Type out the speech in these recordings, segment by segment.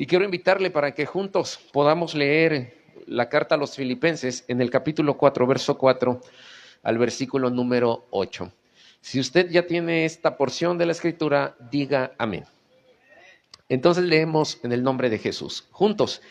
Y quiero invitarle para que juntos podamos leer la carta a los Filipenses en el capítulo 4, verso 4 al versículo número 8. Si usted ya tiene esta porción de la escritura, diga amén. Entonces leemos en el nombre de Jesús. Juntos,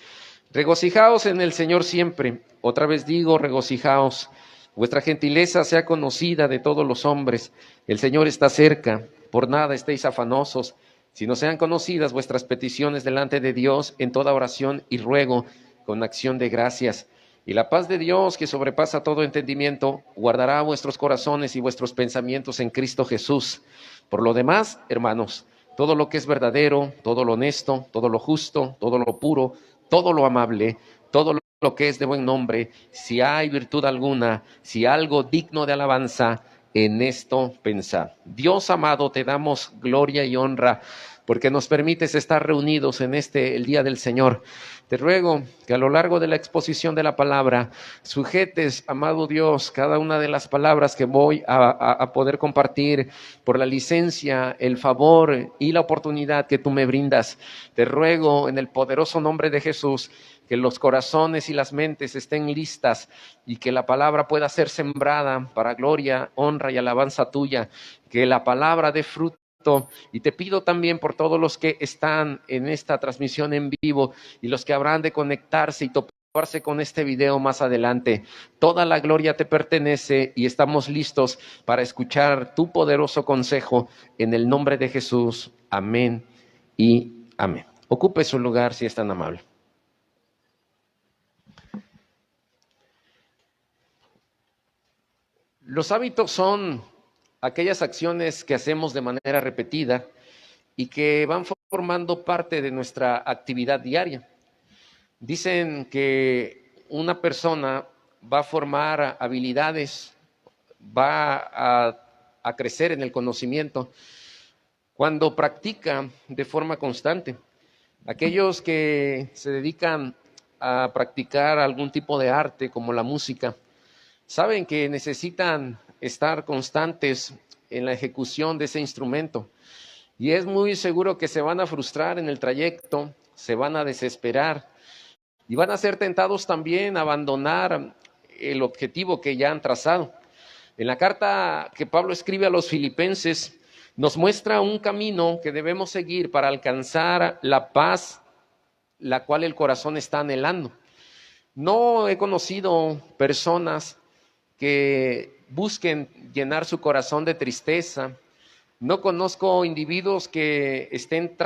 regocijaos en el Señor siempre. Otra vez digo, regocijaos. Vuestra gentileza sea conocida de todos los hombres. El Señor está cerca. Por nada estéis afanosos, sino sean conocidas vuestras peticiones delante de Dios en toda oración y ruego con acción de gracias. Y la paz de Dios, que sobrepasa todo entendimiento, guardará vuestros corazones y vuestros pensamientos en Cristo Jesús. Por lo demás, hermanos, todo lo que es verdadero, todo lo honesto, todo lo justo, todo lo puro, todo lo amable, todo lo que es de buen nombre, si hay virtud alguna, si algo digno de alabanza, en esto pensad. Dios amado, te damos gloria y honra porque nos permites estar reunidos en el día del Señor. Te ruego que a lo largo de la exposición de la palabra sujetes, amado Dios, cada una de las palabras que voy a poder compartir por la licencia, el favor y la oportunidad que tú me brindas. Te ruego en el poderoso nombre de Jesús que los corazones y las mentes estén listas y que la palabra pueda ser sembrada para gloria, honra y alabanza tuya, que la palabra dé fruto. Y te pido también por todos los que están en esta transmisión en vivo y los que habrán de conectarse y toparse con este video más adelante. Toda la gloria te pertenece y estamos listos para escuchar tu poderoso consejo en el nombre de Jesús. Amén y amén. Ocupe su lugar si es tan amable. Los hábitos son aquellas acciones que hacemos de manera repetida y que van formando parte de nuestra actividad diaria. Dicen que una persona va a formar habilidades, va a crecer en el conocimiento cuando practica de forma constante. Aquellos que se dedican a practicar algún tipo de arte como la música, saben que necesitan estar constantes en la ejecución de ese instrumento y es muy seguro que se van a frustrar en el trayecto, se van a desesperar y van a ser tentados también a abandonar el objetivo que ya han trazado. En la carta que Pablo escribe a los Filipenses nos muestra un camino que debemos seguir para alcanzar la paz, la cual el corazón está anhelando. No he conocido personas que busquen llenar su corazón de tristeza. No conozco individuos que estén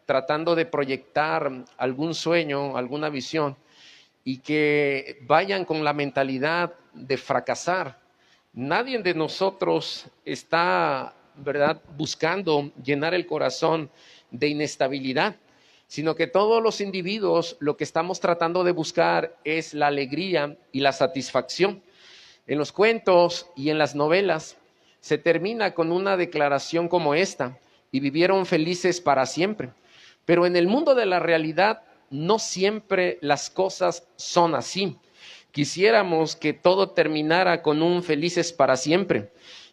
tratando de proyectar algún sueño, alguna visión y que vayan con la mentalidad de fracasar. Nadie de nosotros está, ¿verdad?, buscando llenar el corazón de inestabilidad, sino que todos los individuos lo que estamos tratando de buscar es la alegría y la satisfacción. En los cuentos y en las novelas se termina con una declaración como esta: y vivieron felices para siempre. Pero en el mundo de la realidad no siempre las cosas son así. Quisiéramos que todo terminara con un felices para siempre,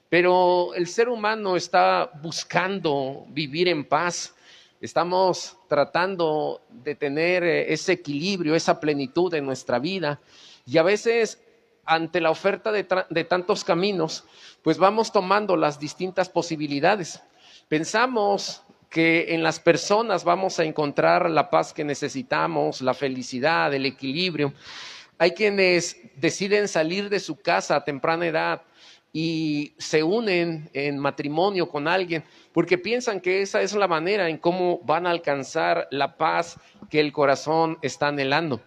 pero el ser humano está buscando vivir en paz. Estamos tratando de tener ese equilibrio, esa plenitud en nuestra vida y a veces ante la oferta de tantos caminos, pues vamos tomando las distintas posibilidades. Pensamos que en las personas vamos a encontrar la paz que necesitamos, la felicidad, el equilibrio. Hay quienes deciden salir de su casa a temprana edad y se unen en matrimonio con alguien porque piensan que esa es la manera en cómo van a alcanzar la paz que el corazón está anhelando.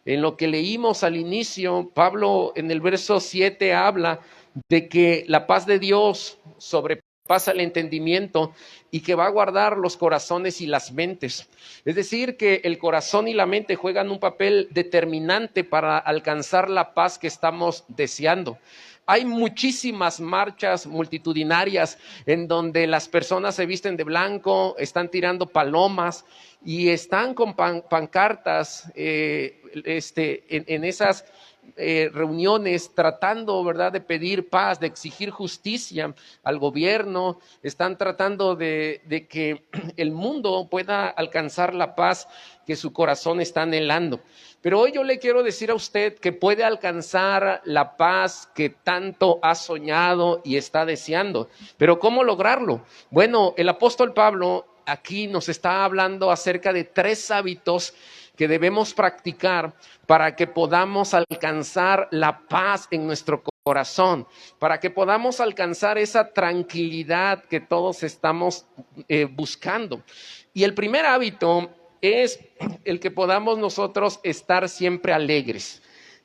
En lo que leímos al inicio, Pablo en el verso 7 habla de que la paz de Dios sobrepasa el entendimiento y que va a guardar los corazones y las mentes. Es decir, que el corazón y la mente juegan un papel determinante para alcanzar la paz que estamos deseando. Hay muchísimas marchas multitudinarias en donde las personas se visten de blanco, están tirando palomas y están con pancartas en esas reuniones tratando, ¿verdad?, de pedir paz, de exigir justicia al gobierno, están tratando de que el mundo pueda alcanzar la paz que su corazón está anhelando. Pero hoy yo le quiero decir a usted que puede alcanzar la paz que tanto ha soñado y está deseando. Pero ¿cómo lograrlo? Bueno, el apóstol Pablo aquí nos está hablando acerca de 3 hábitos que debemos practicar para que podamos alcanzar la paz en nuestro corazón, para que podamos alcanzar esa tranquilidad que todos estamos buscando. Y el primer hábito es el que podamos nosotros estar siempre alegres.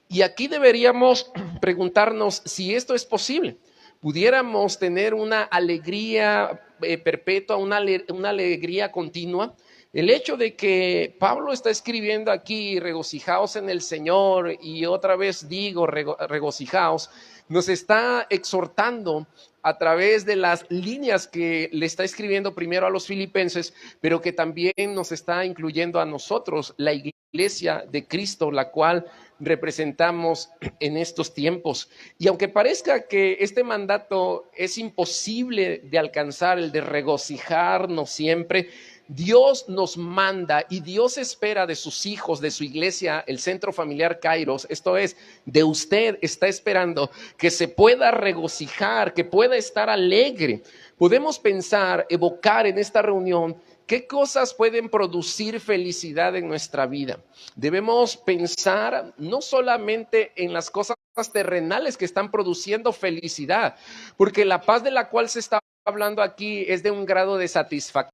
Y aquí deberíamos preguntarnos si esto es posible. Pudiéramos tener una alegría perpetua, una alegría continua. El hecho de que Pablo está escribiendo aquí, regocijaos en el Señor, y otra vez digo, regocijaos, nos está exhortando a través de las líneas que le está escribiendo primero a los filipenses, pero que también nos está incluyendo a nosotros, la iglesia de Cristo, la cual representamos en estos tiempos. Y aunque parezca que este mandato es imposible de alcanzar, el de regocijarnos siempre, Dios nos manda y Dios espera de sus hijos, de su iglesia, el Centro Familiar Kairos, esto es, de usted, está esperando que se pueda regocijar, que pueda estar alegre. Podemos pensar, evocar en esta reunión qué cosas pueden producir felicidad en nuestra vida. Debemos pensar no solamente en las cosas terrenales que están produciendo felicidad, porque la paz de la cual se está hablando aquí es de un grado de satisfacción.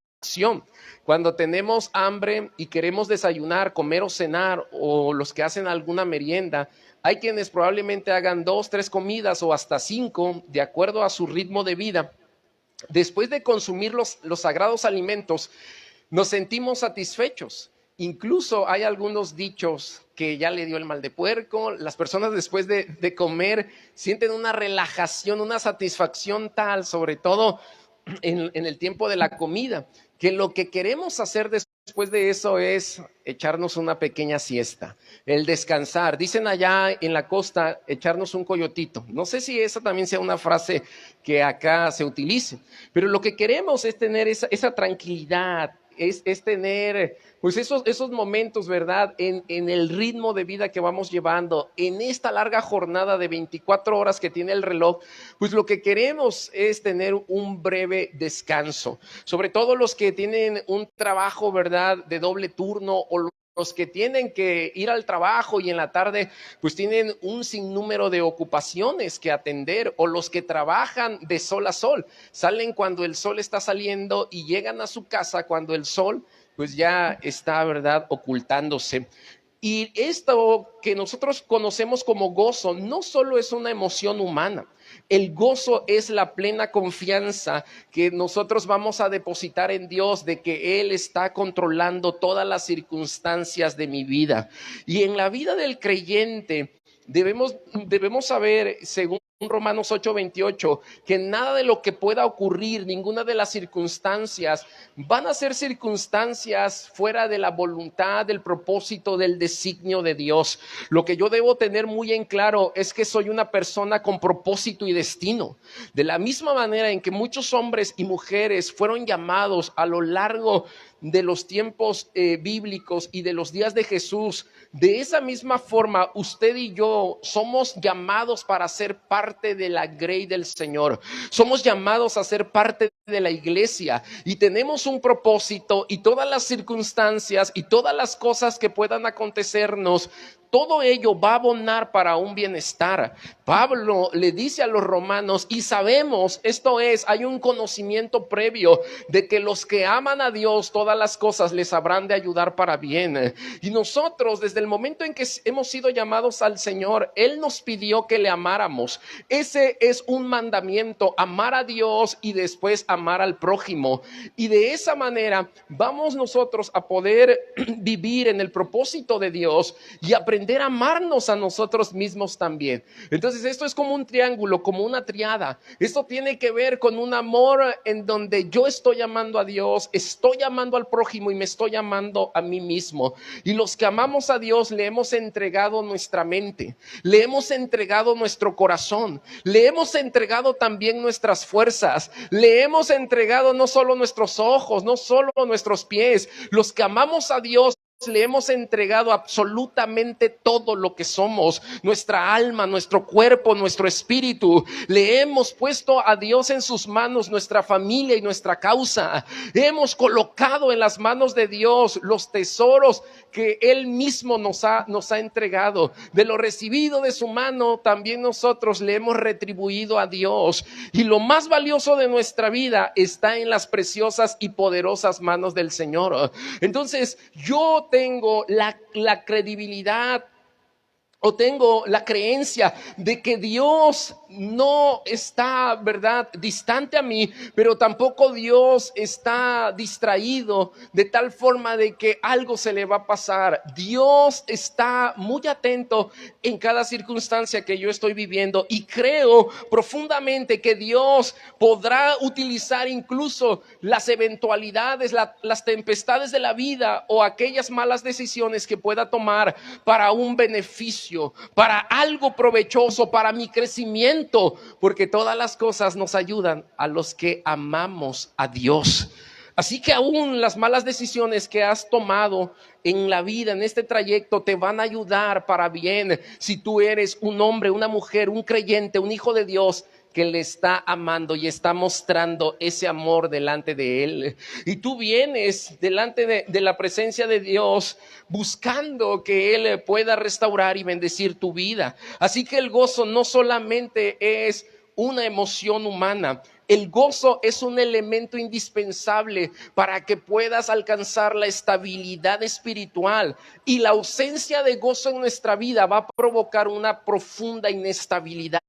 Cuando tenemos hambre y queremos desayunar, comer o cenar, o los que hacen alguna merienda, hay quienes probablemente hagan 2, 3 comidas o hasta 5, de acuerdo a su ritmo de vida. Después de consumir los sagrados alimentos, nos sentimos satisfechos. Incluso hay algunos dichos que ya le dio el mal de puerco. Las personas después de comer sienten una relajación, una satisfacción tal, sobre todo en el tiempo de la comida, que lo que queremos hacer después de eso es echarnos una pequeña siesta, el descansar. Dicen allá en la costa, echarnos un coyotito. No sé si esa también sea una frase que acá se utilice, pero lo que queremos es tener esa tranquilidad, es tener pues esos momentos, ¿verdad? En el ritmo de vida que vamos llevando, en esta larga jornada de 24 horas que tiene el reloj, pues lo que queremos es tener un breve descanso. Sobre todo los que tienen un trabajo, ¿verdad?, de doble turno, o los que tienen que ir al trabajo y en la tarde pues tienen un sinnúmero de ocupaciones que atender, o los que trabajan de sol a sol, salen cuando el sol está saliendo y llegan a su casa cuando el sol pues ya está, ¿verdad?, ocultándose. Y esto que nosotros conocemos como gozo no solo es una emoción humana. El gozo es la plena confianza que nosotros vamos a depositar en Dios de que Él está controlando todas las circunstancias de mi vida. Y en la vida del creyente debemos saber, según Romanos 8:28, que nada de lo que pueda ocurrir, ninguna de las circunstancias van a ser circunstancias fuera de la voluntad, del propósito, del designio de Dios. Lo que yo debo tener muy en claro es que soy una persona con propósito y destino. De la misma manera en que muchos hombres y mujeres fueron llamados a lo largo de los tiempos bíblicos y de los días de Jesús, de esa misma forma usted y yo somos llamados para ser parte de la grey del Señor. Somos llamados a ser parte de la iglesia y tenemos un propósito, y todas las circunstancias y todas las cosas que puedan acontecernos, todo ello va a abonar para un bienestar. Pablo le dice a los romanos, y sabemos, esto es, hay un conocimiento previo de que los que aman a Dios, todas las cosas les habrán de ayudar para bien. Y nosotros, desde el momento en que hemos sido llamados al Señor, Él nos pidió que le amáramos. Ese es un mandamiento, amar a Dios y después amar al prójimo. Y de esa manera vamos nosotros a poder vivir en el propósito de Dios y aprender a amarnos a nosotros mismos también. Entonces esto es como un triángulo, como una triada. Esto tiene que ver con un amor en donde yo estoy amando a Dios, estoy amando amando al prójimo y me estoy amando a mí mismo. Y los que amamos a Dios le hemos entregado nuestra mente, le hemos entregado nuestro corazón, le hemos entregado también nuestras fuerzas, le hemos entregado no solo nuestros ojos, no solo nuestros pies. Los que amamos a Dios le hemos entregado absolutamente todo lo que somos, nuestra alma, nuestro cuerpo, nuestro espíritu. Le hemos puesto a Dios en sus manos nuestra familia y nuestra causa. Hemos colocado en las manos de Dios los tesoros que Él mismo nos ha entregado. De lo recibido de su mano, también nosotros le hemos retribuido a Dios. Y lo más valioso de nuestra vida está en las preciosas y poderosas manos del Señor. Entonces, yo tengo la credibilidad o tengo la creencia de que Dios no está, ¿verdad?, distante a mí, pero tampoco Dios está distraído de tal forma de que algo se le va a pasar. Dios está muy atento en cada circunstancia que yo estoy viviendo y creo profundamente que Dios podrá utilizar incluso las eventualidades, las tempestades de la vida o aquellas malas decisiones que pueda tomar para un beneficio, para algo provechoso, para mi crecimiento, porque todas las cosas nos ayudan a los que amamos a Dios. Así que aún las malas decisiones que has tomado en la vida, en este trayecto, te van a ayudar para bien si tú eres un hombre, una mujer, un creyente, un hijo de Dios que le está amando y está mostrando ese amor delante de Él. Y tú vienes delante de la presencia de Dios buscando que Él pueda restaurar y bendecir tu vida. Así que el gozo no solamente es una emoción humana. El gozo es un elemento indispensable para que puedas alcanzar la estabilidad espiritual, y la ausencia de gozo en nuestra vida va a provocar una profunda inestabilidad.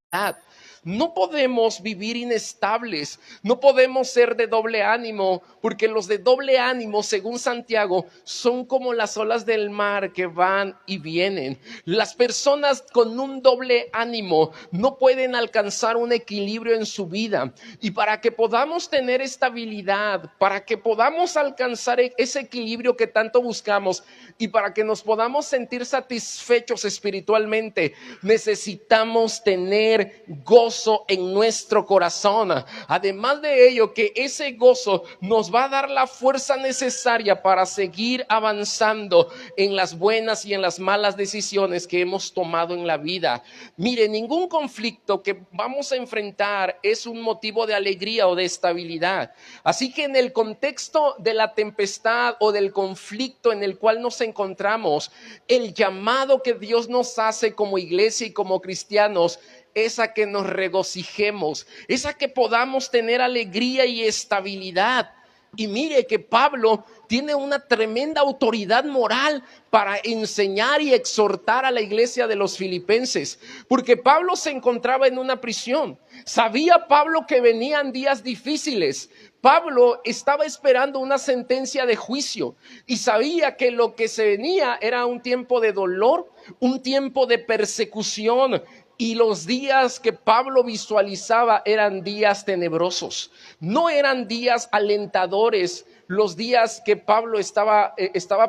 No podemos vivir inestables, no podemos ser de doble ánimo, porque los de doble ánimo, según Santiago, son como las olas del mar que van y vienen. Las personas con un doble ánimo no pueden alcanzar un equilibrio en su vida. Y para que podamos tener estabilidad, para que podamos alcanzar ese equilibrio que tanto buscamos y para que nos podamos sentir satisfechos espiritualmente, necesitamos tener gozo en nuestro corazón. Además de ello, que ese gozo nos va a dar la fuerza necesaria para seguir avanzando en las buenas y en las malas decisiones que hemos tomado en la vida. Mire, ningún conflicto que vamos a enfrentar es un motivo de alegría o de estabilidad. Así que en el contexto de la tempestad o del conflicto en el cual nos encontramos, el llamado que Dios nos hace como iglesia y como cristianos es a que nos regocijemos, es a que podamos tener alegría y estabilidad. Y mire que Pablo tiene una tremenda autoridad moral para enseñar y exhortar a la iglesia de los filipenses, porque Pablo se encontraba en una prisión. Sabía Pablo que venían días difíciles. Pablo estaba esperando una sentencia de juicio y sabía que lo que se venía era un tiempo de dolor, un tiempo de persecución. Y los días que Pablo visualizaba eran días tenebrosos, no eran días alentadores. Los días que Pablo estaba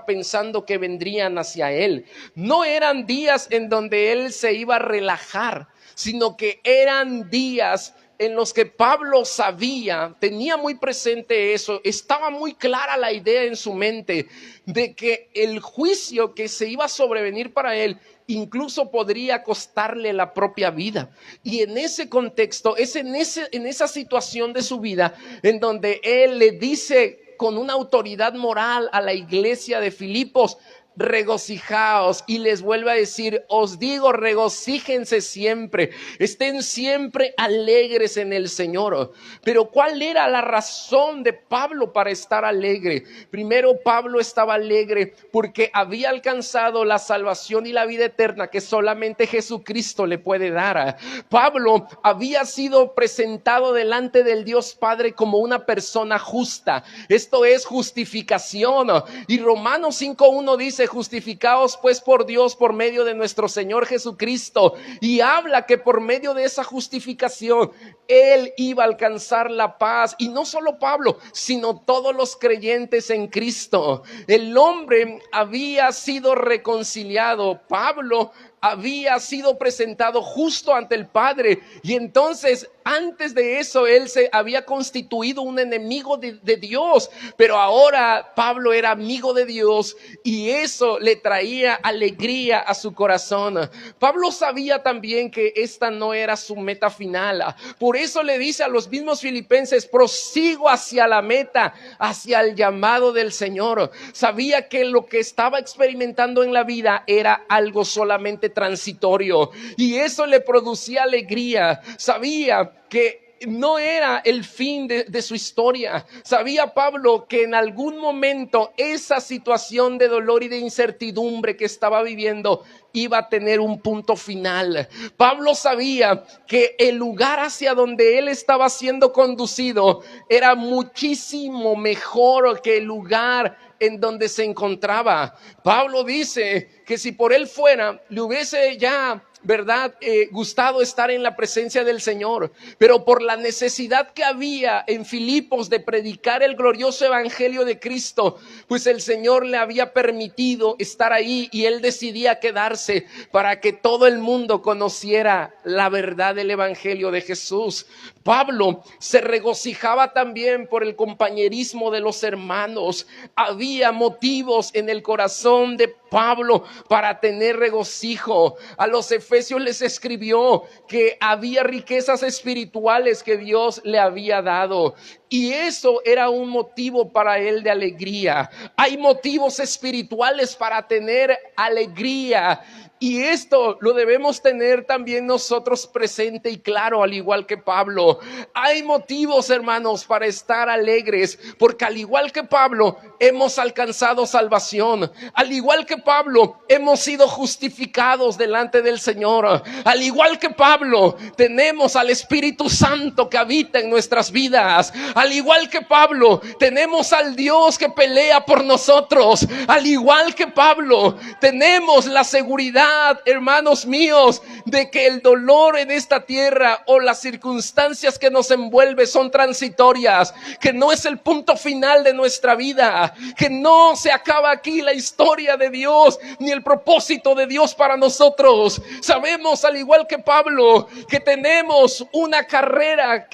pensando que vendrían hacia él, no eran días en donde él se iba a relajar, sino que eran días en los que Pablo sabía, tenía muy presente eso, estaba muy clara la idea en su mente de que el juicio que se iba a sobrevenir para él incluso podría costarle la propia vida. Y en ese contexto, es en esa situación de su vida en donde él le dice con una autoridad moral a la iglesia de Filipos: regocijaos, y les vuelve a decir: os digo, regocíjense siempre, estén siempre alegres en el Señor. Pero ¿cuál era la razón de Pablo para estar alegre? Primero, Pablo estaba alegre porque había alcanzado la salvación y la vida eterna que solamente Jesucristo le puede dar. Pablo había sido presentado delante del Dios Padre como una persona justa. Esto es justificación. Y Romanos 5:1 dice: justificados pues por Dios por medio de nuestro Señor Jesucristo. Y habla que por medio de esa justificación Él iba a alcanzar la paz. Y no solo Pablo, sino todos los creyentes en Cristo. El hombre había sido reconciliado. Pablo había sido presentado justo ante el Padre, y entonces antes de eso él se había constituido un enemigo de Dios, pero ahora Pablo era amigo de Dios y eso le traía alegría a su corazón. Pablo sabía también que esta no era su meta final, por eso le dice a los mismos filipenses: prosigo hacia la meta, hacia el llamado del Señor. Sabía que lo que estaba experimentando en la vida era algo solamente transitorio, y eso le producía alegría. Sabía que no era el fin de su historia. Sabía Pablo que en algún momento esa situación de dolor y de incertidumbre que estaba viviendo iba a tener un punto final. Pablo sabía que el lugar hacia donde él estaba siendo conducido era muchísimo mejor que el lugar en donde se encontraba. Pablo dice que si por él fuera, le hubiese ya, ¿verdad?, gustado estar en la presencia del Señor, pero por la necesidad que había en Filipos de predicar el glorioso evangelio de Cristo, pues el Señor le había permitido estar ahí y él decidía quedarse para que todo el mundo conociera la verdad del evangelio de Jesús. Pablo se regocijaba también por el compañerismo de los hermanos. Había motivos en el corazón de Pablo para tener regocijo. A los efesios les escribió que había riquezas espirituales que Dios le había dado, y eso era un motivo para él de alegría. Hay motivos espirituales para tener alegría, y esto lo debemos tener también nosotros presente y claro, al igual que Pablo. Hay motivos, hermanos, para estar alegres, porque al igual que Pablo hemos alcanzado salvación. Al igual que Pablo hemos sido justificados delante del Señor. Al igual que Pablo tenemos al Espíritu Santo que habita en nuestras vidas. Al igual que Pablo tenemos al Dios que pelea por nosotros. Al igual que Pablo tenemos la seguridad, hermanos míos, de que el dolor en esta tierra o las circunstancias que nos envuelven son transitorias, que no es el punto final de nuestra vida, que no se acaba aquí la historia de Dios ni el propósito de Dios para nosotros. Sabemos, al igual que Pablo, que tenemos una carrera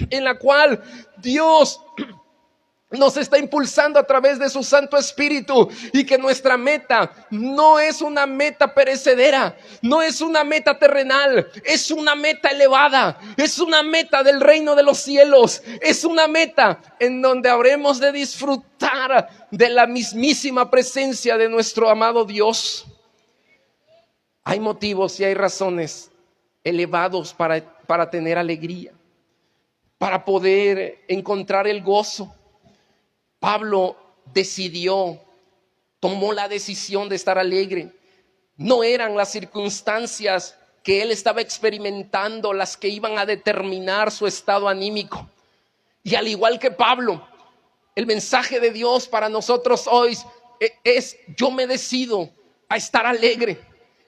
en la cual Dios nos está impulsando a través de su Santo Espíritu, y que nuestra meta no es una meta perecedera, no es una meta terrenal, es una meta elevada, es una meta del reino de los cielos, es una meta en donde habremos de disfrutar de la mismísima presencia de nuestro amado Dios. Hay motivos y hay razones elevados para tener alegría, para poder encontrar el gozo. Pablo tomó la decisión de estar alegre. No eran las circunstancias que él estaba experimentando las que iban a determinar su estado anímico. Y al igual que Pablo, el mensaje de Dios para nosotros hoy es: yo me decido a estar alegre,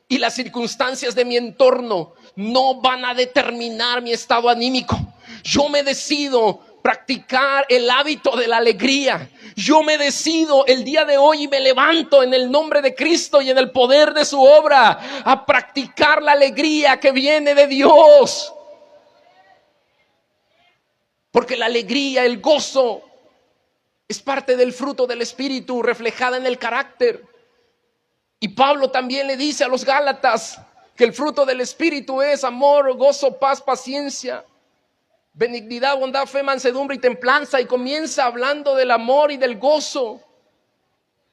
y las circunstancias de mi entorno no van a determinar mi estado anímico. Yo me decido practicar el hábito de la alegría. Yo me decido el día de hoy y me levanto en el nombre de Cristo y en el poder de su obra a practicar la alegría que viene de Dios. Porque la alegría, el gozo, es parte del fruto del Espíritu reflejada en el carácter. Y Pablo también le dice a los Gálatas que el fruto del Espíritu es amor, gozo, paz, paciencia, benignidad, bondad, fe, mansedumbre y templanza. Y comienza hablando del amor y del gozo,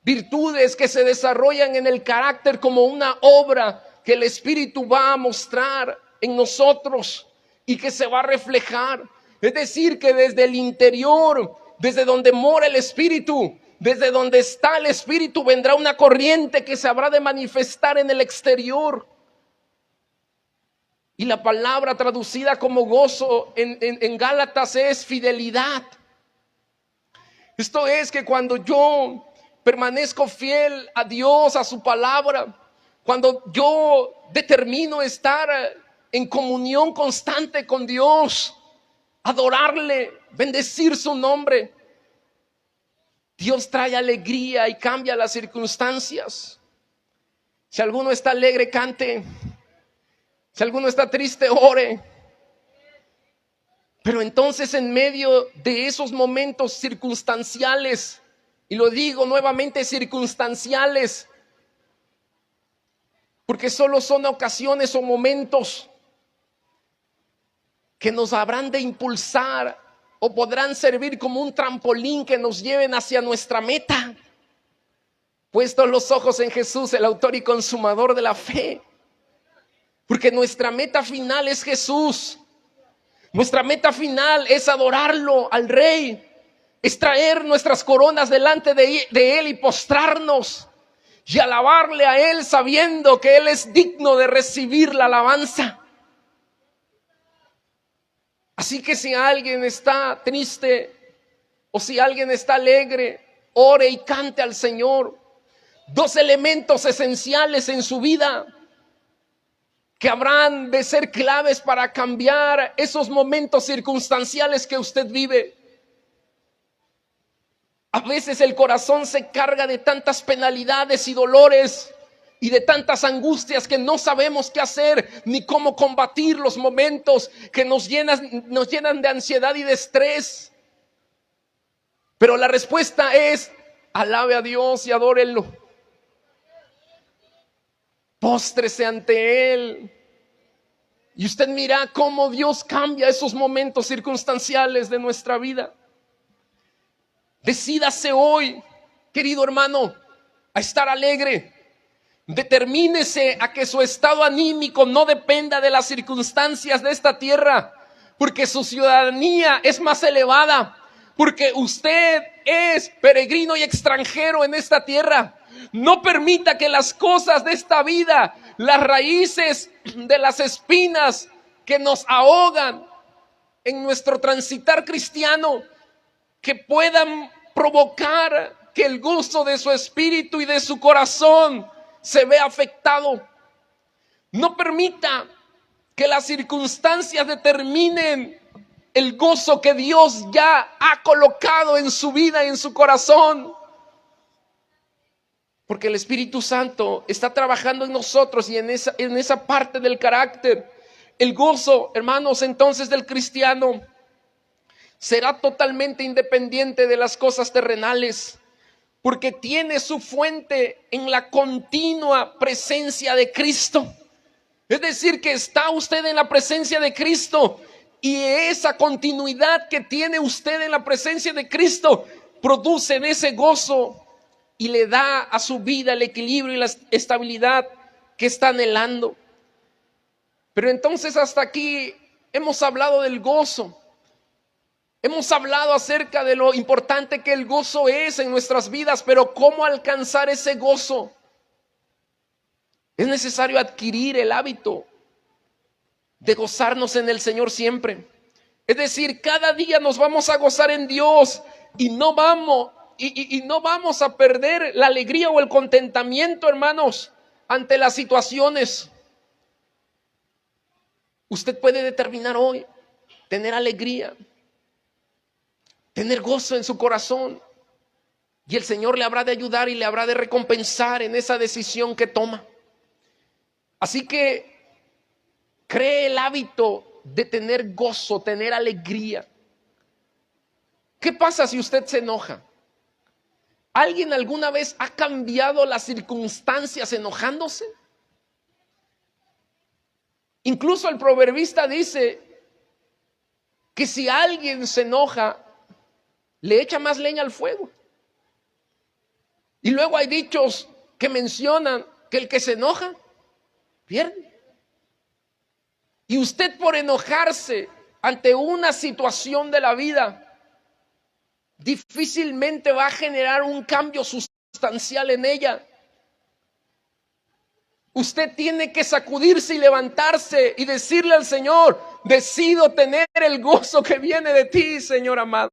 virtudes que se desarrollan en el carácter como una obra que el Espíritu va a mostrar en nosotros y que se va a reflejar. Es decir, que desde el interior, desde donde mora el Espíritu, desde donde está el Espíritu, vendrá una corriente que se habrá de manifestar en el exterior. Y la palabra traducida como gozo en Gálatas es fidelidad. Esto es que cuando yo permanezco fiel a Dios, a su palabra, cuando yo determino estar en comunión constante con Dios, adorarle, bendecir su nombre, Dios trae alegría y cambia las circunstancias. Si alguno está alegre, cante. Si alguno está triste, ore. Pero entonces, en medio de esos momentos circunstanciales, y lo digo nuevamente, circunstanciales, porque solo son ocasiones o momentos que nos habrán de impulsar o podrán servir como un trampolín que nos lleven hacia nuestra meta. Puestos los ojos en Jesús, el autor y consumador de la fe. Porque nuestra meta final es Jesús. Nuestra meta final es adorarlo al Rey. Es traer nuestras coronas delante de Él y postrarnos y alabarle a Él, sabiendo que Él es digno de recibir la alabanza. Así que si alguien está triste o si alguien está alegre, ore y cante al Señor. Dos elementos esenciales en su vida que habrán de ser claves para cambiar esos momentos circunstanciales que usted vive. A veces el corazón se carga de tantas penalidades y dolores y de tantas angustias que no sabemos qué hacer ni cómo combatir los momentos que nos llenan de ansiedad y de estrés. Pero la respuesta es: alabe a Dios y adórenlo. Póstrese ante Él. Y usted mira cómo Dios cambia esos momentos circunstanciales de nuestra vida. Decídase hoy, querido hermano, a estar alegre. Determínese a que su estado anímico no dependa de las circunstancias de esta tierra, porque su ciudadanía es más elevada, porque usted es peregrino y extranjero en esta tierra. No permita que las cosas de esta vida, las raíces de las espinas que nos ahogan en nuestro transitar cristiano, que puedan provocar que el gozo de su espíritu y de su corazón se vea afectado. No permita que las circunstancias determinen el gozo que Dios ya ha colocado en su vida y en su corazón. Porque el Espíritu Santo está trabajando en nosotros y en esa parte del carácter. El gozo, hermanos, entonces del cristiano será totalmente independiente de las cosas terrenales, porque tiene su fuente en la continua presencia de Cristo. Es decir, que está usted en la presencia de Cristo, y esa continuidad que tiene usted en la presencia de Cristo produce en ese gozo y le da a su vida el equilibrio y la estabilidad que está anhelando. Pero entonces hasta aquí hemos hablado del gozo. Hemos hablado acerca de lo importante que el gozo es en nuestras vidas, pero ¿cómo alcanzar ese gozo? Es necesario adquirir el hábito de gozarnos en el Señor siempre. Es decir, cada día nos vamos a gozar en Dios y no vamos a perder la alegría o el contentamiento, hermanos, ante las situaciones. Usted puede determinar hoy tener alegría, tener gozo en su corazón, y el Señor le habrá de ayudar y le habrá de recompensar en esa decisión que toma. Así que cree el hábito de tener gozo, tener alegría. ¿Qué pasa si usted se enoja? ¿Alguien alguna vez ha cambiado las circunstancias enojándose? Incluso el proverbista dice que si alguien se enoja, le echa más leña al fuego. Y luego hay dichos que mencionan que el que se enoja pierde. Y usted, por enojarse ante una situación de la vida, difícilmente va a generar un cambio sustancial en ella. Usted tiene que sacudirse y levantarse y decirle al Señor: decido tener el gozo que viene de ti, Señor amado.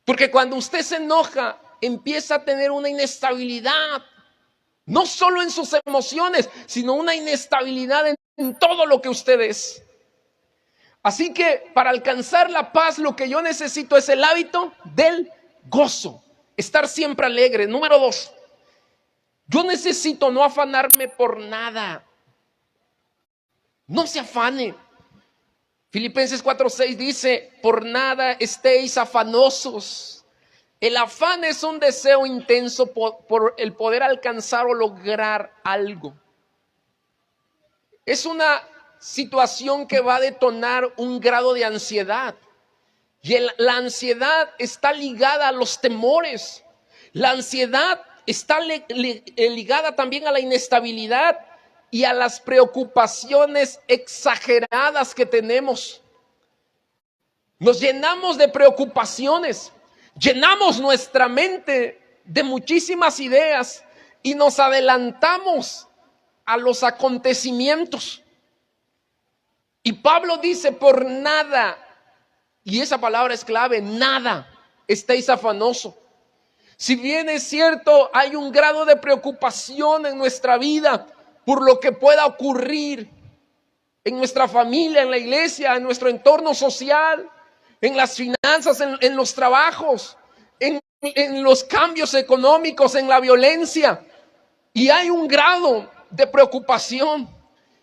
Porque cuando usted se enoja, empieza a tener una inestabilidad, no solo en sus emociones, sino una inestabilidad en todo lo que usted es. Así que para alcanzar la paz, lo que yo necesito es el hábito del gozo, estar siempre alegre. Número 2, yo necesito no afanarme por nada. No se afane. Filipenses 4:6 dice, por nada estéis afanosos. El afán es un deseo intenso por el poder alcanzar o lograr algo. Es una situación que va a detonar un grado de ansiedad. Y la ansiedad está ligada a los temores. La ansiedad está ligada también a la inestabilidad y a las preocupaciones exageradas que tenemos. Nos llenamos de preocupaciones, llenamos nuestra mente de muchísimas ideas y nos adelantamos a los acontecimientos. Y Pablo dice, por nada, y esa palabra es clave, nada estéis afanosos. Si bien es cierto, hay un grado de preocupación en nuestra vida por lo que pueda ocurrir en nuestra familia, en la iglesia, en nuestro entorno social, en las finanzas, en los trabajos, en los cambios económicos, en la violencia. Y hay un grado de preocupación.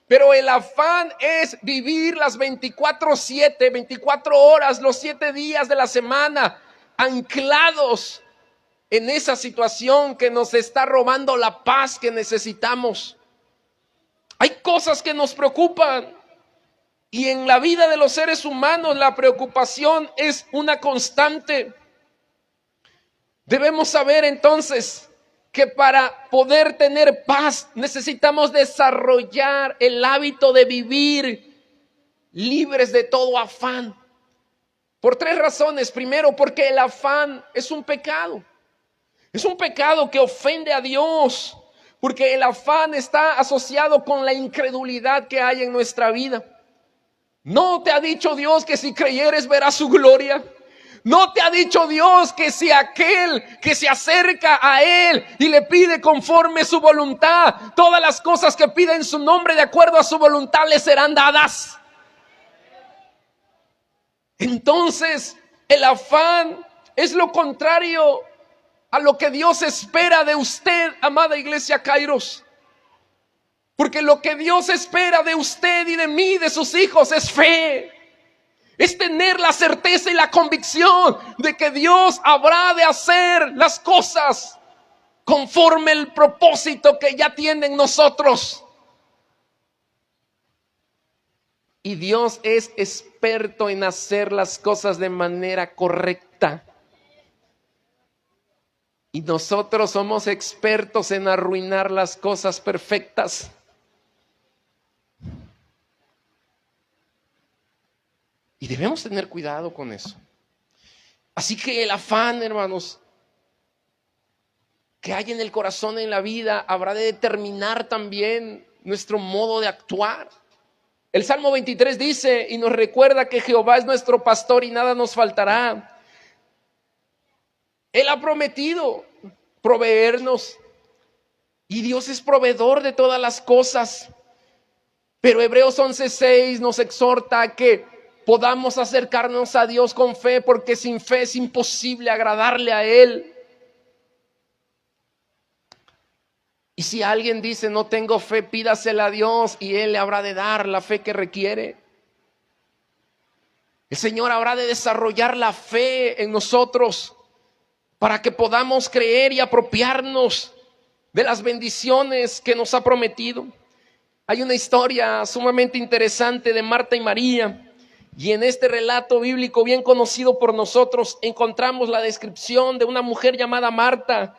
Pero el afán es vivir las 24/7, 24 horas, los 7 días de la semana, anclados en esa situación que nos está robando la paz que necesitamos. Hay cosas que nos preocupan y en la vida de los seres humanos la preocupación es una constante. Debemos saber entonces que para poder tener paz necesitamos desarrollar el hábito de vivir libres de todo afán. Por 3 razones. Primero, porque el afán es un pecado. Es un pecado que ofende a Dios, porque el afán está asociado con la incredulidad que hay en nuestra vida. ¿No te ha dicho Dios que si creyeres verás su gloria? ¿No te ha dicho Dios que si aquel que se acerca a Él y le pide conforme su voluntad, todas las cosas que pide en su nombre de acuerdo a su voluntad le serán dadas? Entonces, el afán es lo contrario a lo que Dios espera de usted, amada iglesia Kairos. Porque lo que Dios espera de usted y de mí, de sus hijos, es fe. Es tener la certeza y la convicción de que Dios habrá de hacer las cosas conforme el propósito que ya tiene en nosotros. Y Dios es experto en hacer las cosas de manera correcta. Y nosotros somos expertos en arruinar las cosas perfectas. Y debemos tener cuidado con eso. Así que el afán, hermanos, que hay en el corazón, en la vida, habrá de determinar también nuestro modo de actuar. El Salmo 23 dice y nos recuerda que Jehová es nuestro pastor y nada nos faltará. Él ha prometido proveernos y Dios es proveedor de todas las cosas. Pero Hebreos 11:6 nos exhorta a que podamos acercarnos a Dios con fe, porque sin fe es imposible agradarle a Él. Y si alguien dice no tengo fe, pídasela a Dios y Él le habrá de dar la fe que requiere. El Señor habrá de desarrollar la fe en nosotros para que podamos creer y apropiarnos de las bendiciones que nos ha prometido. Hay una historia sumamente interesante de Marta y María, y en este relato bíblico bien conocido por nosotros encontramos la descripción de una mujer llamada Marta,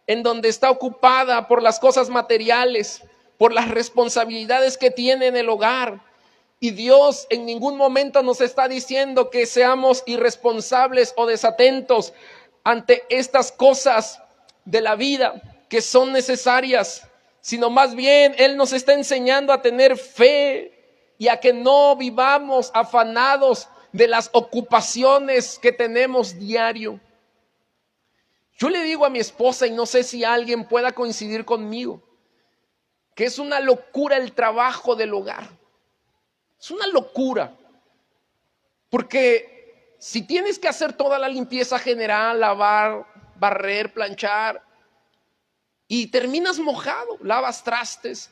en donde está ocupada por las cosas materiales, por las responsabilidades que tiene en el hogar. Y Dios en ningún momento nos está diciendo que seamos irresponsables o desatentos ante estas cosas de la vida que son necesarias, sino más bien Él nos está enseñando a tener fe y a que no vivamos afanados de las ocupaciones que tenemos diario. Yo le digo a mi esposa, y no sé si alguien pueda coincidir conmigo, que es una locura el trabajo del hogar. Es una locura. Porque si tienes que hacer toda la limpieza general, lavar, barrer, planchar, y terminas mojado, lavas trastes,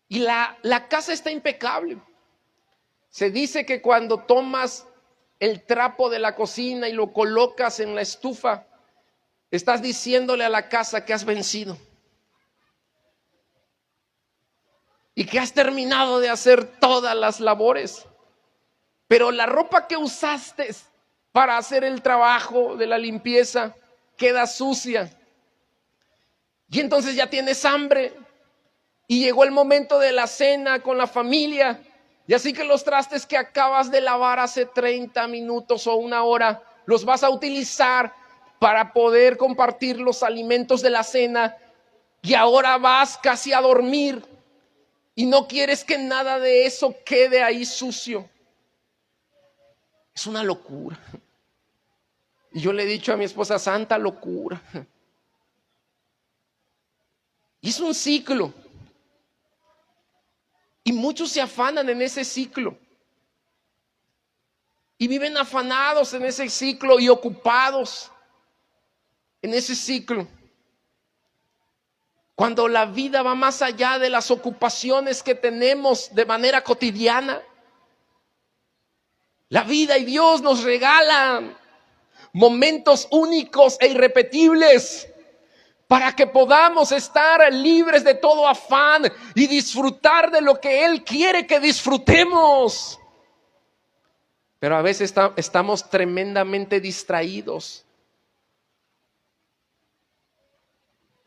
y la casa está impecable. Se dice que cuando tomas el trapo de la cocina y lo colocas en la estufa, estás diciéndole a la casa que has vencido y que has terminado de hacer todas las labores. Pero la ropa que usaste para hacer el trabajo de la limpieza queda sucia. Y entonces ya tienes hambre. Y llegó el momento de la cena con la familia. Y así que los trastes que acabas de lavar hace 30 minutos o una hora, los vas a utilizar para poder compartir los alimentos de la cena. Y ahora vas casi a dormir. Y no quieres que nada de eso quede ahí sucio. Es una locura. Y yo le he dicho a mi esposa, santa locura. Y es un ciclo. Y muchos se afanan en ese ciclo. Y viven afanados en ese ciclo y ocupados en ese ciclo. Cuando la vida va más allá de las ocupaciones que tenemos de manera cotidiana. La vida y Dios nos regalan momentos únicos e irrepetibles para que podamos estar libres de todo afán y disfrutar de lo que Él quiere que disfrutemos. Pero a veces estamos tremendamente distraídos.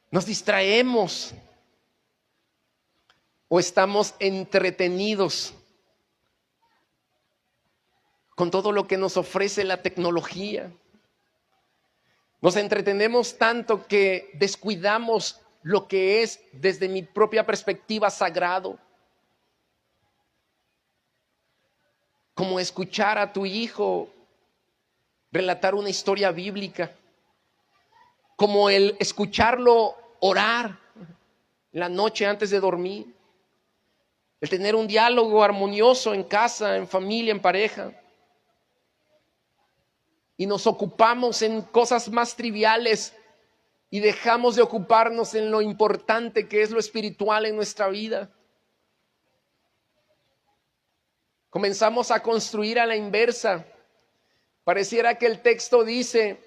Nos distraemos o estamos entretenidos con todo lo que nos ofrece la tecnología. Nos entretenemos tanto que descuidamos lo que es, desde mi propia perspectiva, sagrado. Como escuchar a tu hijo relatar una historia bíblica. Como el escucharlo orar la noche antes de dormir. El tener un diálogo armonioso en casa, en familia, en pareja. Y nos ocupamos en cosas más triviales y dejamos de ocuparnos en lo importante que es lo espiritual en nuestra vida. Comenzamos a construir a la inversa. Pareciera que el texto dice,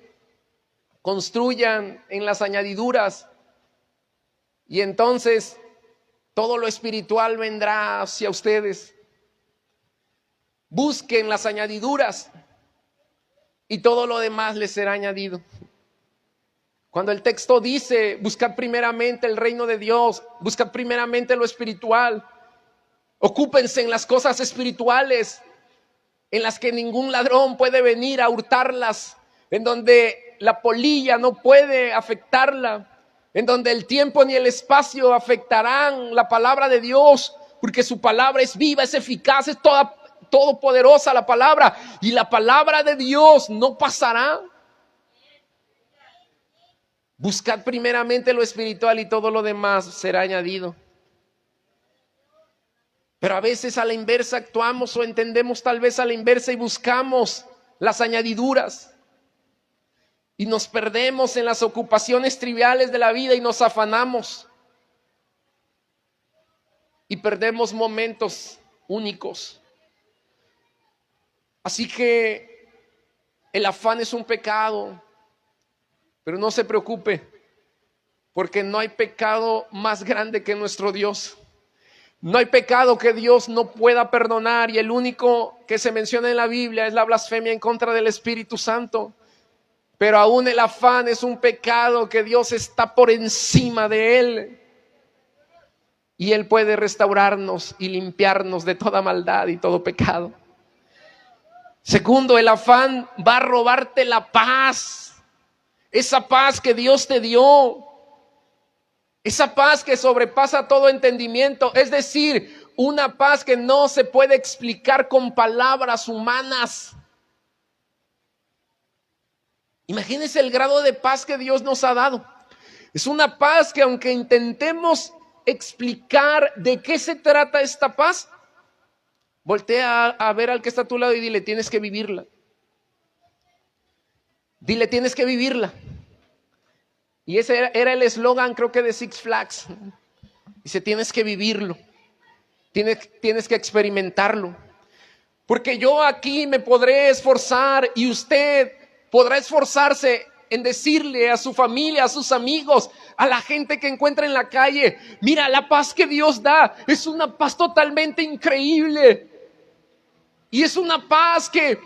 construyan en las añadiduras y entonces todo lo espiritual vendrá hacia ustedes. Busquen las añadiduras y todo lo demás les será añadido. Cuando el texto dice, buscad primeramente el reino de Dios, buscad primeramente lo espiritual, ocúpense en las cosas espirituales, en las que ningún ladrón puede venir a hurtarlas, en donde la polilla no puede afectarla, en donde el tiempo ni el espacio afectarán la palabra de Dios, porque su palabra es viva, es eficaz, es todopoderosa la palabra, y la palabra de Dios no pasará. Buscad primeramente lo espiritual y todo lo demás será añadido. Pero a veces a la inversa actuamos o entendemos tal vez a la inversa y buscamos las añadiduras. Y nos perdemos en las ocupaciones triviales de la vida y nos afanamos. Y perdemos momentos únicos. Así que el afán es un pecado. Pero no se preocupe, porque no hay pecado más grande que nuestro Dios. No hay pecado que Dios no pueda perdonar, y el único que se menciona en la Biblia es la blasfemia en contra del Espíritu Santo. Pero aún el afán es un pecado que Dios está por encima de él. Y Él puede restaurarnos y limpiarnos de toda maldad y todo pecado. Segundo, el afán va a robarte la paz. Esa paz que Dios te dio. Esa paz que sobrepasa todo entendimiento. Es decir, una paz que no se puede explicar con palabras humanas. Imagínense el grado de paz que Dios nos ha dado. Es una paz que, aunque intentemos explicar de qué se trata esta paz, voltea a ver al que está a tu lado y dile: tienes que vivirla. Dile: tienes que vivirla. Y ese era el eslogan, creo que de Six Flags. Dice: tienes que vivirlo. Tienes que experimentarlo. Porque yo aquí me podré esforzar y usted podrá esforzarse en decirle a su familia, a sus amigos, a la gente que encuentra en la calle: mira, la paz que Dios da es una paz totalmente increíble. Y es una paz que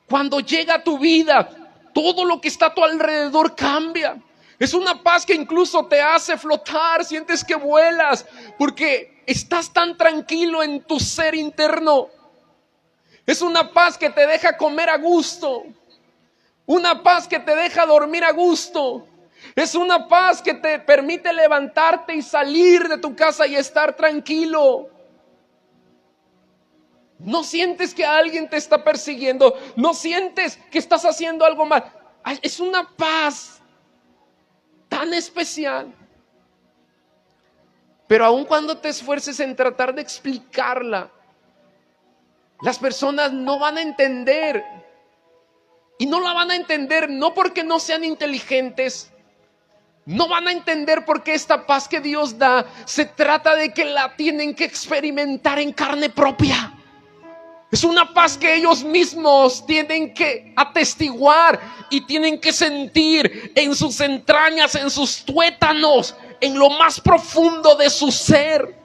cuando llega a tu vida, todo lo que está a tu alrededor cambia. Es una paz que incluso te hace flotar, sientes que vuelas, porque estás tan tranquilo en tu ser interno. Es una paz que te deja comer a gusto. Una paz que te deja dormir a gusto. Es una paz que te permite levantarte y salir de tu casa y estar tranquilo. No sientes que alguien te está persiguiendo. No sientes que estás haciendo algo mal. Es una paz tan especial. Pero aun cuando te esfuerces en tratar de explicarla, las personas no van a entender. Y no la van a entender no porque no sean inteligentes. No van a entender porque esta paz que Dios da se trata de que la tienen que experimentar en carne propia. Es una paz que ellos mismos tienen que atestiguar y tienen que sentir en sus entrañas, en sus tuétanos, en lo más profundo de su ser.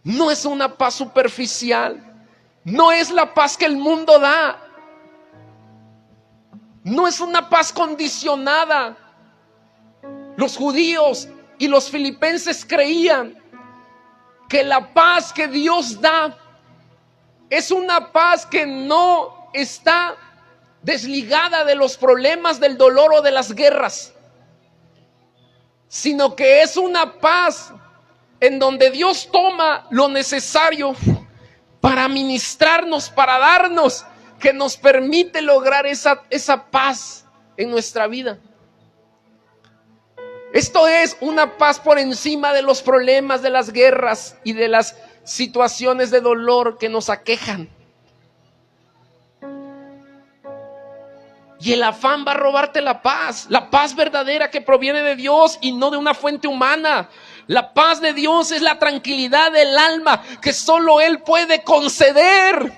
No es una paz superficial. No es la paz que el mundo da. No es una paz condicionada. Los judíos y los filipenses creían que la paz que Dios da es una paz que no está desligada de los problemas, del dolor o de las guerras, sino que es una paz en donde Dios toma lo necesario para ministrarnos, para darnos, que nos permite lograr esa paz en nuestra vida. Esto es una paz por encima de los problemas, de las guerras y de las situaciones de dolor que nos aquejan. Y el afán va a robarte la paz verdadera que proviene de Dios y no de una fuente humana. La paz de Dios es la tranquilidad del alma que solo Él puede conceder.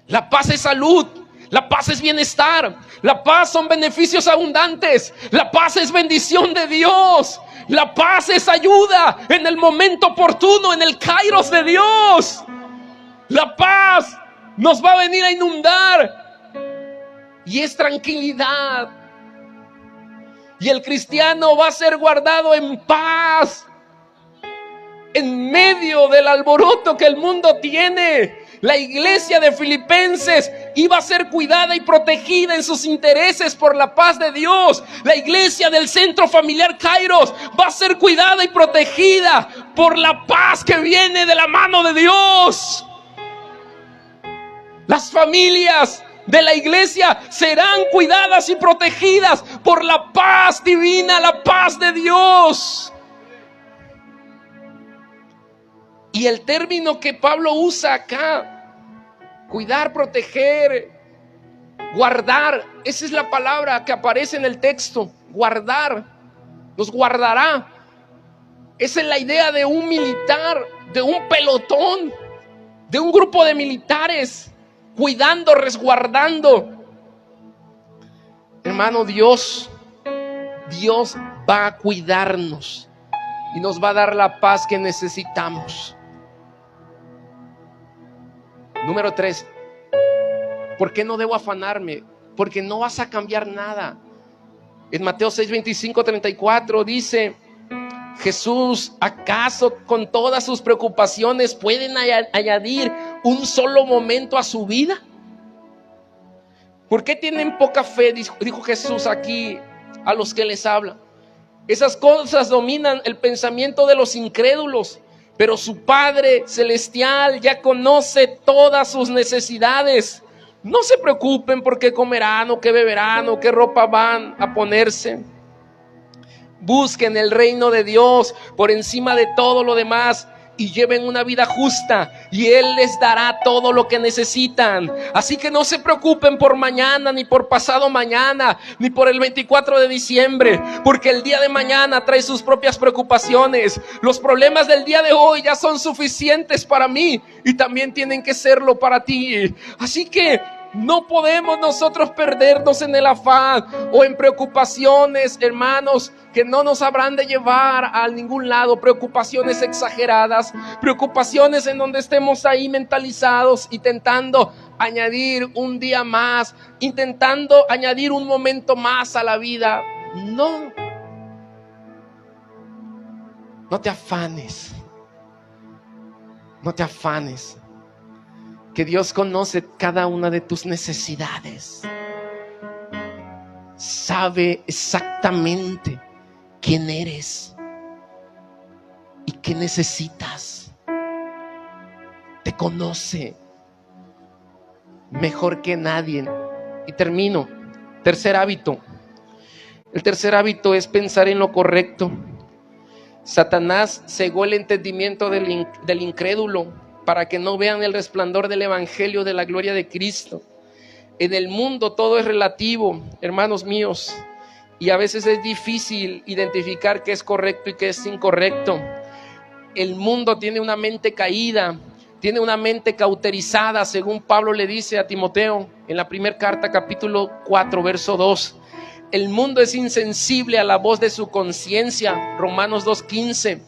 La paz es salud, la paz es bienestar, la paz son beneficios abundantes, la paz es bendición de Dios, la paz es ayuda en el momento oportuno, en el kairos de Dios. La paz nos va a venir a inundar y es tranquilidad. Y el cristiano va a ser guardado en paz en medio del alboroto que el mundo tiene. La iglesia de Filipenses iba a ser cuidada y protegida en sus intereses por la paz de Dios. La iglesia del Centro Familiar Kairos va a ser cuidada y protegida por la paz que viene de la mano de Dios. Las familias de la iglesia serán cuidadas y protegidas por la paz divina, la paz de Dios. Y el término que Pablo usa acá, cuidar, proteger, guardar, esa es la palabra que aparece en el texto, guardar, nos guardará. Esa es la idea de un militar, de un pelotón, de un grupo de militares, cuidando, resguardando. Hermano, Dios va a cuidarnos y nos va a dar la paz que necesitamos. Número 3, ¿por qué no debo afanarme? Porque no vas a cambiar nada. En Mateo 6, 25, 34 dice Jesús: ¿acaso con todas sus preocupaciones pueden añadir un solo momento a su vida? ¿Por qué tienen poca fe? Dijo Jesús aquí a los que les habla. Esas cosas dominan el pensamiento de los incrédulos, pero su Padre Celestial ya conoce todas sus necesidades. No se preocupen por qué comerán o qué beberán o qué ropa van a ponerse. Busquen el reino de Dios por encima de todo lo demás y lleven una vida justa, y Él les dará todo lo que necesitan. Así que no se preocupen por mañana, ni por pasado mañana, ni por el 24 de diciembre, porque el día de mañana trae sus propias preocupaciones. Los problemas del día de hoy ya son suficientes para mí y también tienen que serlo para ti. Así que no podemos nosotros perdernos en el afán o en preocupaciones, hermanos, que no nos habrán de llevar a ningún lado. Preocupaciones exageradas, preocupaciones en donde estemos ahí mentalizados, intentando añadir un día más, intentando añadir un momento más a la vida. No te afanes, no te afanes. Que Dios conoce cada una de tus necesidades. Sabe exactamente quién eres y qué necesitas. Te conoce mejor que nadie. Y termino. Tercer hábito. El tercer hábito es pensar en lo correcto. Satanás cegó el entendimiento del incrédulo para que no vean el resplandor del evangelio de la gloria de Cristo. En el mundo todo es relativo, hermanos míos, y a veces es difícil identificar qué es correcto y qué es incorrecto. El mundo tiene una mente caída, tiene una mente cauterizada, según Pablo le dice a Timoteo en la primera carta, capítulo 4, verso 2. El mundo es insensible a la voz de su conciencia, Romanos 2:15.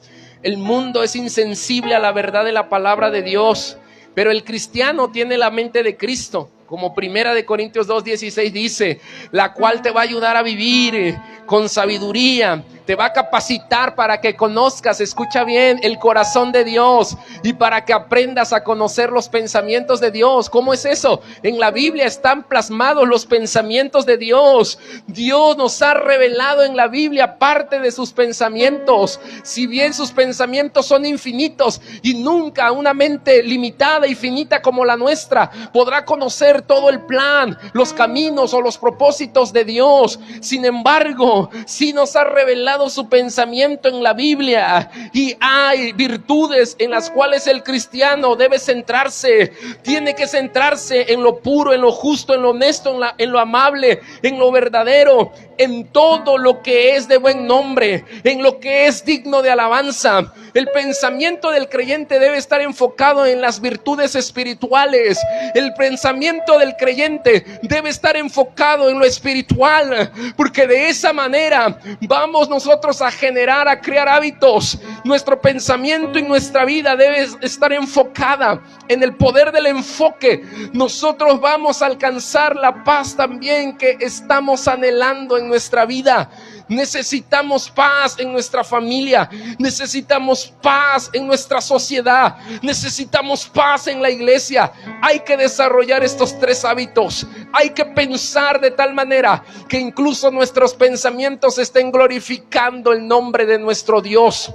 El mundo es insensible a la verdad de la palabra de Dios, pero el cristiano tiene la mente de Cristo, como 1 Corintios 2:16 dice, la cual te va a ayudar a vivir con sabiduría, te va a capacitar para que conozcas, escucha bien, el corazón de Dios, y para que aprendas a conocer los pensamientos de Dios. ¿Cómo es eso? En la Biblia están plasmados los pensamientos de Dios. Dios nos ha revelado en la Biblia parte de sus pensamientos. Si bien sus pensamientos son infinitos, y nunca una mente limitada y finita como la nuestra podrá conocer todo el plan, los caminos o los propósitos de Dios. Sin embargo, sí nos ha revelado su pensamiento en la Biblia, y hay virtudes en las cuales el cristiano debe centrarse. Tiene que centrarse en lo puro, en lo justo, en lo honesto, en lo amable, en lo verdadero, en todo lo que es de buen nombre, en lo que es digno de alabanza. El pensamiento del creyente debe estar enfocado en las virtudes espirituales. El pensamiento del creyente debe estar enfocado en lo espiritual, porque de esa manera vamos nosotros a generar, a crear hábitos. Nuestro pensamiento y nuestra vida debe estar enfocada en el poder del enfoque. Nosotros vamos a alcanzar la paz también que estamos anhelando en nuestra vida. Necesitamos paz en nuestra familia, necesitamos paz en nuestra sociedad, necesitamos paz en la iglesia. Hay que desarrollar estos tres hábitos. Hay que pensar de tal manera que incluso nuestros pensamientos estén glorificando el nombre de nuestro Dios.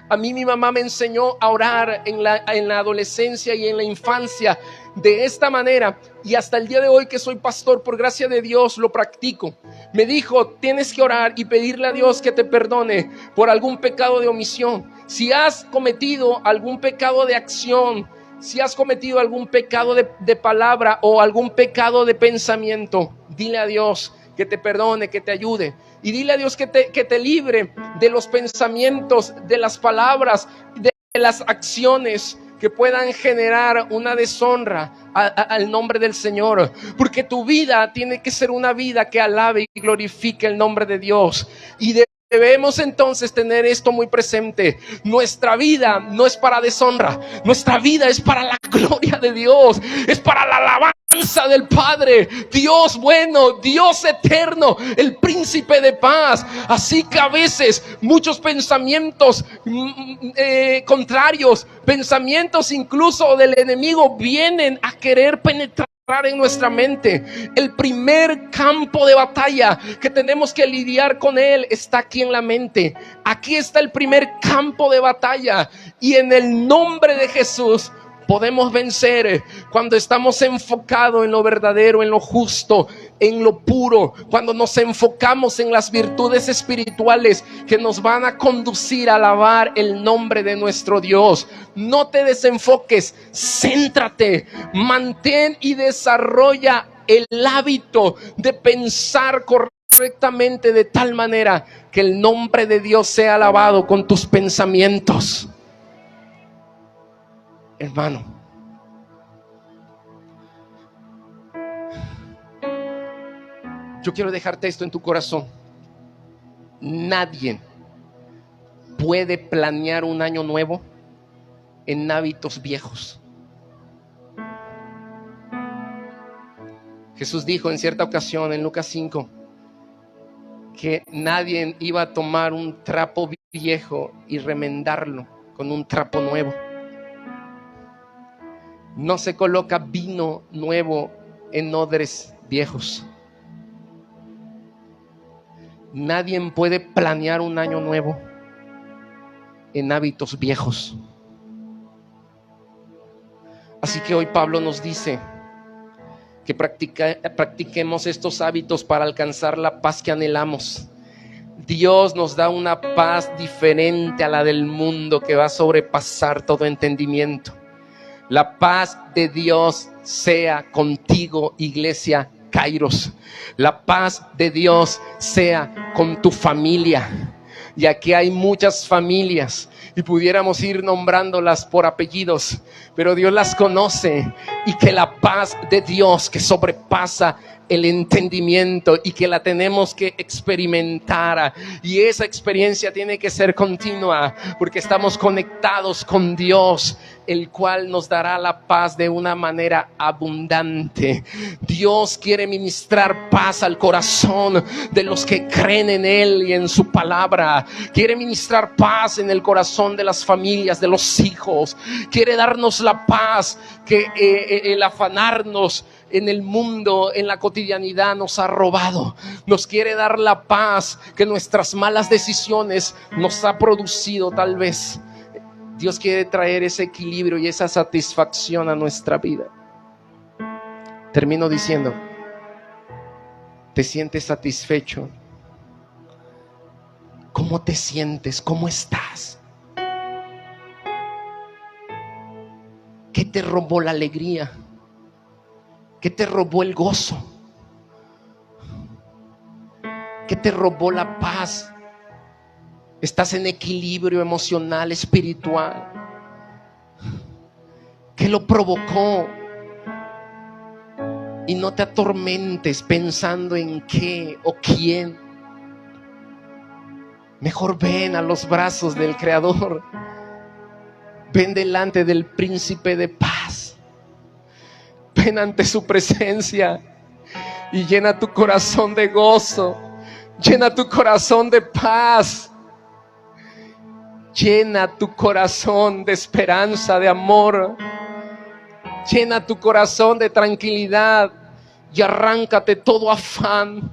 A mí mi mamá me enseñó a orar en la adolescencia y en la infancia de esta manera, y hasta el día de hoy que soy pastor, por gracia de Dios, lo practico. Me dijo, tienes que orar y pedirle a Dios que te perdone por algún pecado de omisión. Si has cometido algún pecado de acción, si has cometido algún pecado de palabra o algún pecado de pensamiento, dile a Dios que te perdone, que te ayude. Y dile a Dios que te libre de los pensamientos, de las palabras, de las acciones que puedan generar una deshonra al nombre del Señor. Porque tu vida tiene que ser una vida que alabe y glorifique el nombre de Dios. Y debemos entonces tener esto muy presente. Nuestra vida no es para deshonra. Nuestra vida es para la gloria de Dios. Es para la alabanza del Padre, Dios bueno, Dios eterno, el príncipe de paz. Así que a veces muchos pensamientos contrarios, pensamientos incluso del enemigo, vienen a querer penetrar en nuestra mente. El primer campo de batalla que tenemos que lidiar con él está aquí en la mente. Aquí está el primer campo de batalla, y en el nombre de Jesús podemos vencer cuando estamos enfocados en lo verdadero, en lo justo, en lo puro, cuando nos enfocamos en las virtudes espirituales que nos van a conducir a alabar el nombre de nuestro Dios. No te desenfoques, céntrate, mantén y desarrolla el hábito de pensar correctamente, de tal manera que el nombre de Dios sea alabado con tus pensamientos. Hermano, yo quiero dejarte esto en tu corazón. Nadie puede planear un año nuevo en hábitos viejos. Jesús dijo en cierta ocasión en Lucas 5 que nadie iba a tomar un trapo viejo y remendarlo con un trapo nuevo. No se coloca vino nuevo en odres viejos. Nadie puede planear un año nuevo en hábitos viejos. Así que hoy Pablo nos dice que practiquemos estos hábitos para alcanzar la paz que anhelamos. Dios nos da una paz diferente a la del mundo que va a sobrepasar todo entendimiento. La paz de Dios sea contigo, iglesia Kairos. La paz de Dios sea con tu familia. Y aquí hay muchas familias y pudiéramos ir nombrándolas por apellidos, pero Dios las conoce. Y que la paz de Dios, que sobrepasa el entendimiento y que la tenemos que experimentar, y esa experiencia tiene que ser continua, porque estamos conectados con Dios, el cual nos dará la paz de una manera abundante. Dios quiere ministrar paz al corazón de los que creen en Él y en su palabra. Quiere ministrar paz en el corazón de las familias, de los hijos. Quiere darnos la paz que el afanarnos en el mundo, en la cotidianidad, nos ha robado. Nos quiere dar la paz que nuestras malas decisiones nos ha producido tal vez. Dios quiere traer ese equilibrio y esa satisfacción a nuestra vida. Termino diciendo, ¿te sientes satisfecho? ¿Cómo te sientes? ¿Cómo estás? ¿Qué te robó la alegría? ¿Qué te robó el gozo? ¿Qué te robó la paz? ¿Estás en equilibrio emocional, espiritual? ¿Qué lo provocó? Y no te atormentes pensando en qué o quién. Mejor ven a los brazos del Creador. Ven delante del Príncipe de paz. Ven ante su presencia y llena tu corazón de gozo. Llena tu corazón de paz. Llena tu corazón de esperanza, de amor. Llena tu corazón de tranquilidad y arráncate todo afán.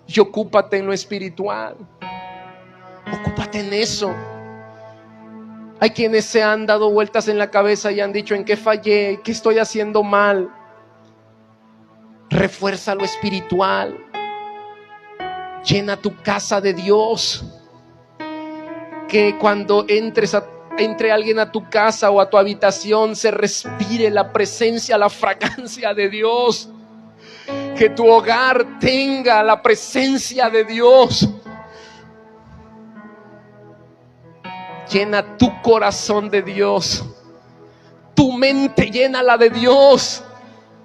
Y ocúpate en lo espiritual. Ocúpate en eso. Hay quienes se han dado vueltas en la cabeza y han dicho: ¿en qué fallé? ¿Qué estoy haciendo mal? Refuerza lo espiritual. Llena tu casa de Dios. Que cuando entre alguien a tu casa o a tu habitación, se respire la presencia, la fragancia de Dios. Que tu hogar tenga la presencia de Dios. Llena tu corazón de Dios. Tu mente, llénala de Dios.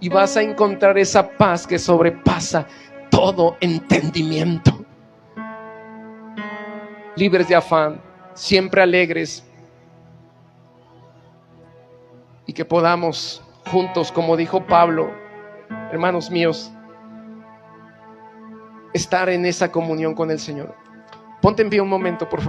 Y vas a encontrar esa paz que sobrepasa todo entendimiento. Libres de afán, siempre alegres. Y que podamos juntos, como dijo Pablo, hermanos míos, estar en esa comunión con el Señor. Ponte en pie un momento, por favor.